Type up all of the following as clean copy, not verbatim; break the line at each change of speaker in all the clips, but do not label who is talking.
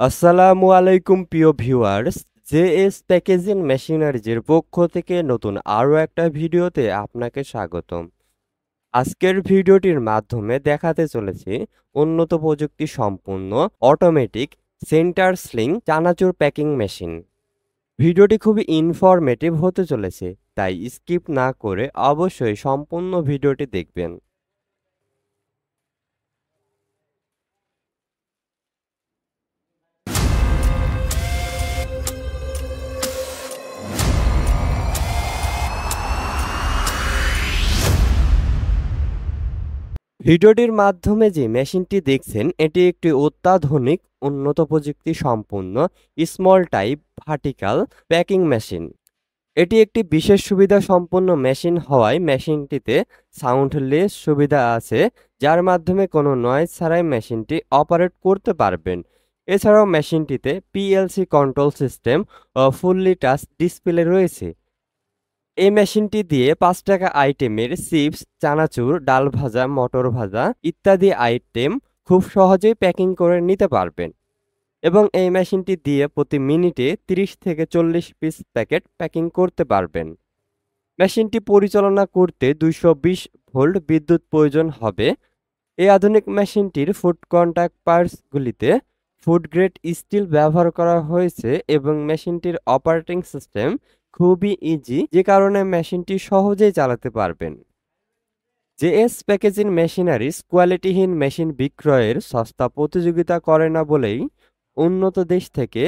আসসালামু আলাইকুম প্রিয় ভিউয়ার্স। জেএস প্যাকেজিং মেশিনারিজের পক্ষ থেকে নতুন আরও একটা ভিডিওতে আপনাকে স্বাগতম। আজকের ভিডিওটির মাধ্যমে দেখাতে চলেছি উন্নত প্রযুক্তি সম্পন্ন অটোমেটিক সেন্টার স্লিং চানাচুর প্যাকিং মেশিন। ভিডিওটি খুবই ইনফরমেটিভ হতে চলেছে, তাই স্কিপ না করে অবশ্যই সম্পূর্ণ ভিডিওটি দেখবেন। ভিডিওটির মাধ্যমে যে মেশিনটি দেখছেন এটি একটি অত্যাধুনিক উন্নত প্রযুক্তি সম্পন্ন small type vertical packing machine. এটি একটি বিশেষ সুবিধা সম্পন্ন মেশিন হওয়ায় মেশিনটিতে সাউন্ডলেস সুবিধা আছে, যার মাধ্যমে কোনো নয়েজ ছাড়াই মেশিনটি অপারেট করতে পারবেন। এছাড়াও মেশিনটিতে পিএলসি কন্ট্রোল সিস্টেম ও ফুললি টাচ ডিসপ্লে রয়েছে। এই মেশিনটি দিয়ে ৫ টাকা আইটেমের চিপস, চানাচুর, ডাল ভাজা, মটর ভাজা ইত্যাদি আইটেম খুব সহজেই প্যাকিং করে নিতে পারবেন এবং এই মেশিনটি দিয়ে প্রতি মিনিটে ৩০ থেকে ৪০ পিস প্যাকেট প্যাকিং করতে পারবেন। মেশিনটি পরিচালনা করতে ২২০ ভোল্ট বিদ্যুৎ প্রয়োজন হবে। এই আধুনিক মেশিনটির ফুড কন্টাক্ট পার্টসগুলিতে ফুড গ্রেড স্টিল ব্যবহার করা হয়েছে এবং মেশিনটির অপারেটিং সিস্টেম খুবই ইজি, যে কারণে মেশিনটি সহজেই চালাতে পারবেন। জেএস প্যাকেজিং মেশিনারিজ কোয়ালিটিহীন মেশিন বিক্রয়ের সস্তা প্রতিযোগিতা করে না বলেই উন্নত দেশ থেকে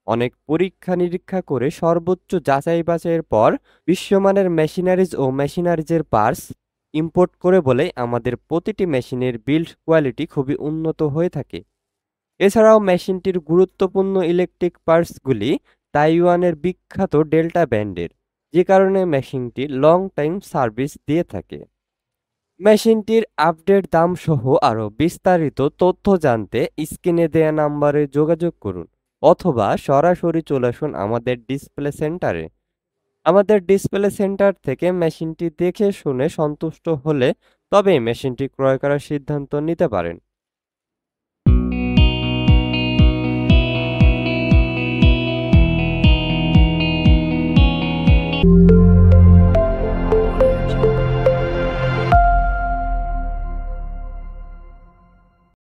অনেক পরীক্ষা নিরীক্ষা করে সর্বোচ্চ যাচাই বাছাইয়ের পর বিশ্বমানের মেশিনারিজ ও মেশিনারিজের পার্টস ইম্পোর্ট করে বলে আমাদের প্রতিটি মেশিনের বিল্ড কোয়ালিটি খুবই উন্নত হয়ে থাকে। এছাড়াও মেশিনটির গুরুত্বপূর্ণ ইলেকট্রিক পার্টসগুলি তাইওয়ানের বিখ্যাত ডেল্টা ব্র্যান্ডের, যে কারণে মেশিনটি লং টাইম সার্ভিস দিয়ে থাকে। মেশিনটির আপডেট দাম সহ আরও বিস্তারিত তথ্য জানতে স্ক্রিনে দেয়া নাম্বারে যোগাযোগ করুন অথবা সরাসরি চলে আসুন আমাদের ডিসপ্লে সেন্টারে। আমাদের ডিসপ্লে সেন্টার থেকে মেশিনটি দেখে শুনে সন্তুষ্ট হলে তবেই মেশিনটি ক্রয় করার সিদ্ধান্ত নিতে পারেন।